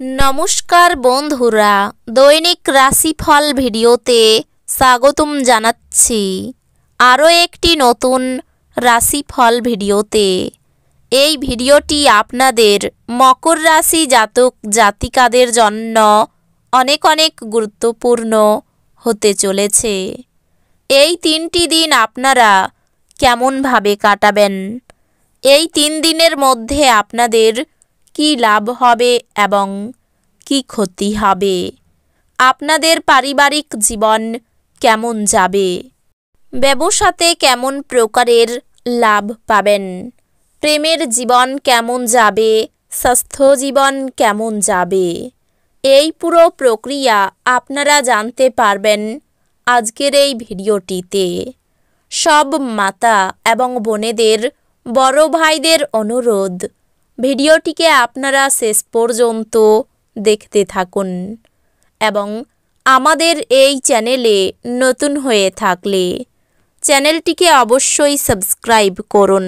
নমস্কার বন্ধুরা, দৈনিক রাশিফল ভিডিওতে স্বাগতম জানাচ্ছি। আরও একটি নতুন রাশিফল ভিডিওতে। এই ভিডিওটি আপনাদের মকর রাশি জাতক জাতিকাদের জন্য অনেক অনেক গুরুত্বপূর্ণ হতে চলেছে। এই 3টি দিন আপনারা কেমনভাবে কাটাবেন, এই 3 দিনের মধ্যে আপনাদের কি লাভ হবে এবং কি ক্ষতি হবে, আপনাদের পারিবারিক জীবন কেমন যাবে, ব্যবসাতে কেমন প্রকারের লাভ পাবেন, প্রেমের জীবন কেমন যাবে, স্বাস্থ্য জীবন কেমন যাবে, এই পুরো প্রক্রিয়া আপনারা জানতে পারবেন আজকের এই ভিডিওটিতে। সব মাতা এবং বোনেদের, বড় ভাইদের অনুরোধ, ভিডিওটিকে আপনারা শেষ পর্যন্ত দেখতে থাকুন এবং আমাদের এই চ্যানেলে নতুন হয়ে থাকলে চ্যানেলটিকে অবশ্যই সাবস্ক্রাইব করুন,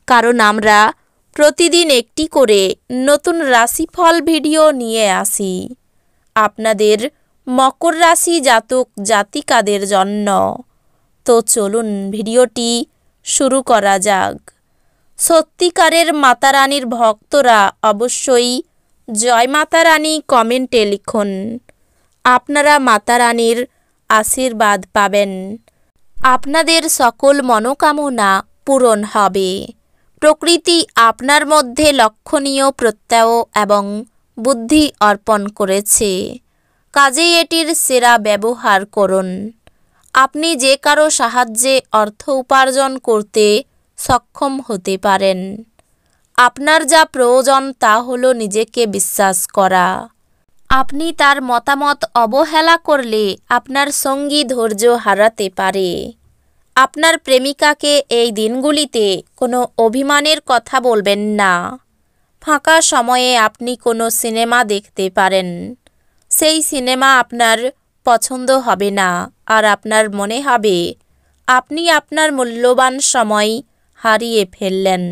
কারণ আমরা প্রতিদিন একটি করে নতুন রাশিফল ভিডিও নিয়ে আসি আপনাদের মকর রাশি জাতক জাতিকাদের জন্য। তো চলুন ভিডিওটি শুরু করা যাক। সত্যিকারের মাতারানীর ভক্তরা অবশ্যই জয় মাতারানী কমেন্টে লিখুন। আপনারা মাতারানীর আশীর্বাদ পাবেন, আপনাদের সকল মনোকামনা পূরণ হবে। প্রকৃতি আপনার মধ্যে লক্ষণীয় প্রত্যয় এবং বুদ্ধি অর্পণ করেছে, কাজেই এটির সেরা ব্যবহার করুন। আপনি যে কারো সাহায্যে অর্থ উপার্জন করতে সক্ষম হতে পারেন। আপনার যা প্রয়োজন তা হলো নিজেকে বিশ্বাস করা। আপনি তার মতামত অবহেলা করলে আপনার সঙ্গী ধৈর্য হারাতে পারে। আপনার প্রেমিকাকে এই দিনগুলিতে কোনো অভিমানের কথা বলবেন না। ফাঁকা সময়ে আপনি কোনো সিনেমা দেখতে পারেন। সেই সিনেমা আপনার পছন্দ হবে না, আর আপনার মনে হবে আপনি আপনার মূল্যবান সময় হারিয়ে ফেললেন।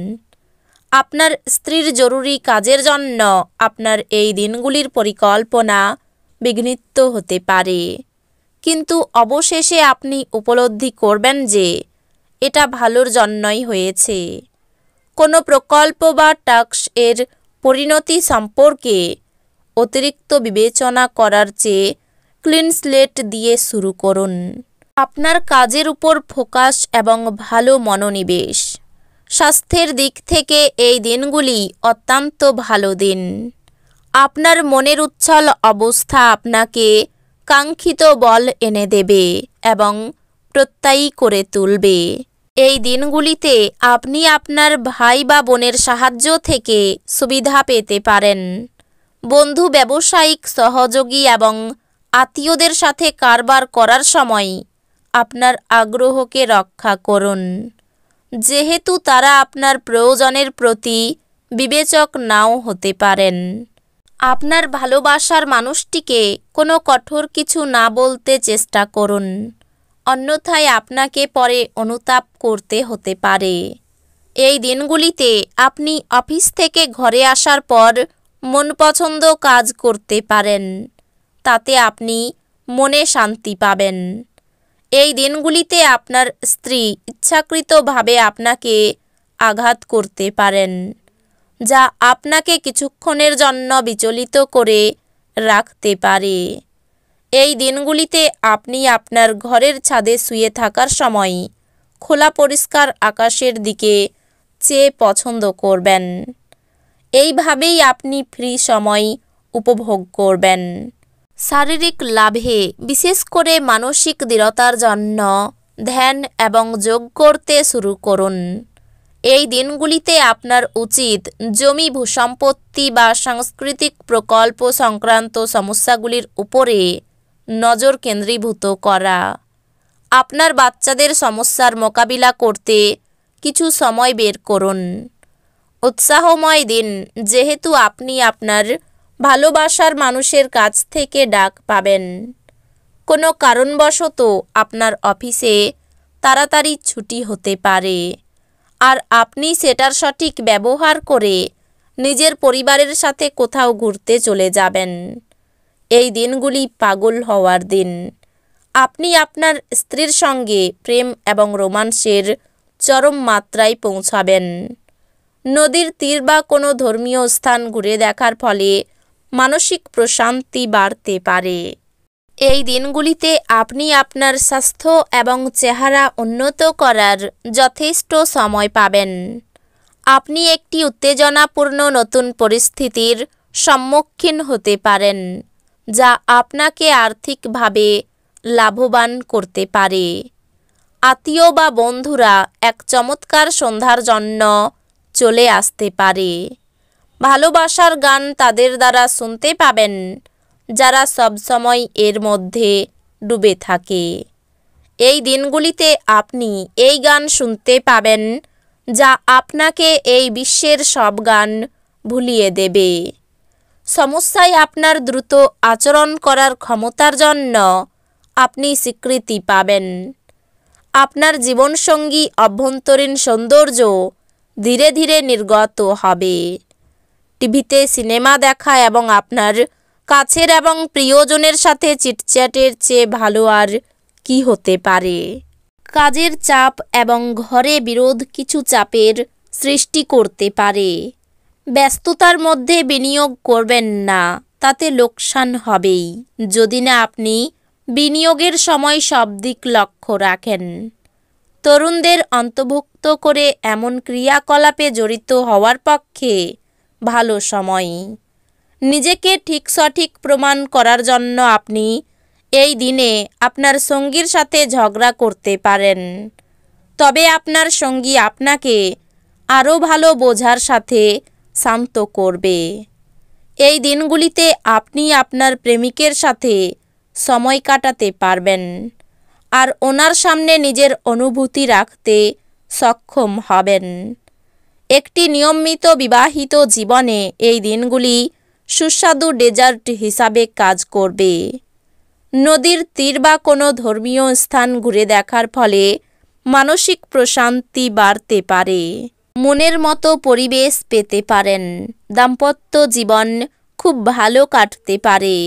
আপনার স্ত্রীর জরুরি কাজের জন্য আপনার এই দিনগুলির পরিকল্পনা বিঘ্নিত হতে পারে, কিন্তু অবশেষে আপনি উপলব্ধি করবেন যে এটা ভালোর জন্যই হয়েছে। কোনো প্রকল্প বা টাস্ক এর পরিণতি সম্পর্কে অতিরিক্ত বিবেচনা করার চেয়ে ক্লিন স্লেট দিয়ে শুরু করুন। আপনার কাজের উপর ফোকাস এবং ভালো মনোনিবেশ। স্বাস্থ্যের দিক থেকে এই দিনগুলি অত্যন্ত ভালো দিন। আপনার মনের উচ্ছল অবস্থা আপনাকে কাঙ্ক্ষিত বল এনে দেবে এবং প্রত্যয়ী করে তুলবে। এই দিনগুলিতে আপনি আপনার ভাই বা বোনের সাহায্য থেকে সুবিধা পেতে পারেন। বন্ধু, ব্যবসায়িক সহযোগী এবং আত্মীয়দের সাথে কারবার করার সময় আপনার আগ্রহকে রক্ষা করুন, যেহেতু তারা আপনার প্রয়োজনের প্রতি বিবেচক নাও হতে পারেন। আপনার ভালোবাসার মানুষটিকে কোনো কঠোর কিছু না বলতে চেষ্টা করুন, অন্যথায় আপনাকে পরে অনুতাপ করতে হতে পারে। এই দিনগুলিতে আপনি অফিস থেকে ঘরে আসার পর মনপছন্দ কাজ করতে পারেন, তাতে আপনি মনে শান্তি পাবেন। এই দিনগুলিতে আপনার স্ত্রী ইচ্ছাকৃতভাবে আপনাকে আঘাত করতে পারেন, যা আপনাকে কিছুক্ষণের জন্য বিচলিত করে রাখতে পারে। এই দিনগুলিতে আপনি আপনার ঘরের ছাদে শুয়ে থাকার সময় খোলা পরিষ্কার আকাশের দিকে চেয়ে পছন্দ করবেন। এইভাবেই আপনি ফ্রি সময় উপভোগ করবেন। শারীরিক লাভে, বিশেষ করে মানসিক দৃঢ়তার জন্য ধ্যান এবং যোগ করতে শুরু করুন। এই দিনগুলিতে আপনার উচিত জমি, ভূসম্পত্তি বা সাংস্কৃতিক প্রকল্প সংক্রান্ত সমস্যাগুলির উপরে নজর কেন্দ্রীভূত করা। আপনার বাচ্চাদের সমস্যার মোকাবিলা করতে কিছু সময় বের করুন। উৎসাহময় দিন, যেহেতু আপনি আপনার ভালোবাসার মানুষের কাছ থেকে ডাক পাবেন। কোনো কারণবশত আপনার অফিসে তাড়াতাড়ি ছুটি হতে পারে, আর আপনি সেটার সঠিক ব্যবহার করে নিজের পরিবারের সাথে কোথাও ঘুরতে চলে যাবেন। এই দিনগুলি পাগল হওয়ার দিন। আপনি আপনার স্ত্রীর সঙ্গে প্রেম এবং রোমান্সের চরম মাত্রায় পৌঁছাবেন। নদীর তীর বা কোনো ধর্মীয় স্থান ঘুরে দেখার ফলে মানসিক প্রশান্তি বাড়তে পারে। এই দিনগুলিতে আপনি আপনার স্বাস্থ্য এবং চেহারা উন্নত করার যথেষ্ট সময় পাবেন। আপনি একটি উত্তেজনাপূর্ণ নতুন পরিস্থিতির সম্মুখীন হতে পারেন, যা আপনাকে আর্থিকভাবে লাভবান করতে পারে। আত্মীয় বা বন্ধুরা এক চমৎকার সন্ধ্যার জন্য চলে আসতে পারে। ভালোবাসার গান তাদের দ্বারা শুনতে পাবেন, যারা সবসময় এর মধ্যে ডুবে থাকে। এই দিনগুলিতে আপনি এই গান শুনতে পাবেন, যা আপনাকে এই বিশ্বের সব গান ভুলিয়ে দেবে। সমস্যায় আপনার দ্রুত আচরণ করার ক্ষমতার জন্য আপনি স্বীকৃতি পাবেন। আপনার জীবনসঙ্গী অভ্যন্তরীণ সৌন্দর্য ধীরে ধীরে নির্গত হবে। টিভিতে সিনেমা দেখা এবং আপনার কাছের এবং প্রিয়জনের সাথে চিটচ্যাটের চেয়ে ভালো আর কি হতে পারে। কাজের চাপ এবং ঘরে বিরোধ কিছু চাপের সৃষ্টি করতে পারে। ব্যস্ততার মধ্যে বিনিয়োগ করবেন না, তাতে লোকসান হবেই যদি না আপনি বিনিয়োগের সময় সব দিক লক্ষ্য রাখেন। তরুণদের অন্তর্ভুক্ত করে এমন ক্রিয়াকলাপে জড়িত হওয়ার পক্ষে ভালো সময়। নিজেকে ঠিক সঠিক প্রমাণ করার জন্য আপনি এই দিনে আপনার সঙ্গীর সাথে ঝগড়া করতে পারেন, তবে আপনার সঙ্গী আপনাকে আরও ভালো বোঝার সাথে শান্ত করবে। এই দিনগুলিতে আপনি আপনার প্রেমিকের সাথে সময় কাটাতে পারবেন আর ওনার সামনে নিজের অনুভূতি রাখতে সক্ষম হবেন। একটি নিয়মিত বিবাহিত জীবনে এই দিনগুলি সুস্বাদু ডেজার্ট হিসাবে কাজ করবে। নদীর তীর বা কোনো ধর্মীয় স্থান ঘুরে দেখার ফলে মানসিক প্রশান্তি বাড়তে পারে। মনের মতো পরিবেশ পেতে পারেন। দাম্পত্য জীবন খুব ভালো কাটতে পারে।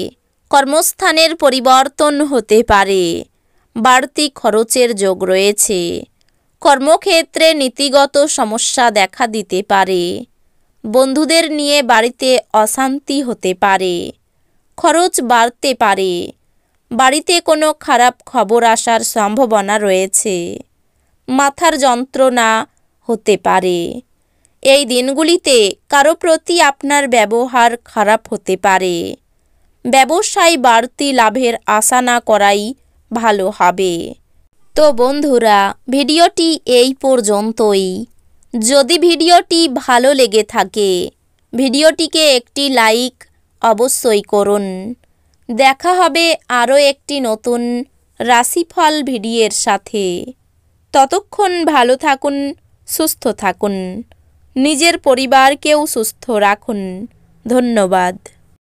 কর্মস্থানের পরিবর্তন হতে পারে। বাড়তি খরচের যোগ রয়েছে। কর্মক্ষেত্রে নীতিগত সমস্যা দেখা দিতে পারে। বন্ধুদের নিয়ে বাড়িতে অশান্তি হতে পারে। খরচ বাড়তে পারে। বাড়িতে কোনো খারাপ খবর আসার সম্ভাবনা রয়েছে। মাথার যন্ত্রণা হতে পারে। এই দিনগুলিতে কারো প্রতি আপনার ব্যবহার খারাপ হতে পারে। ব্যবসায় বাড়তি লাভের আশা না করাই ভালো হবে। তো বন্ধুরা, ভিডিওটি এই পর্যন্তই। যদি ভিডিওটি ভালো লেগে থাকে ভিডিওটিকে একটি লাইক অবশ্যই করুন। দেখা হবে আরও একটি নতুন রাশিফল ভিডিওর সাথে। ততক্ষণ ভালো থাকুন, সুস্থ থাকুন, নিজের পরিবারকেও সুস্থ রাখুন। ধন্যবাদ।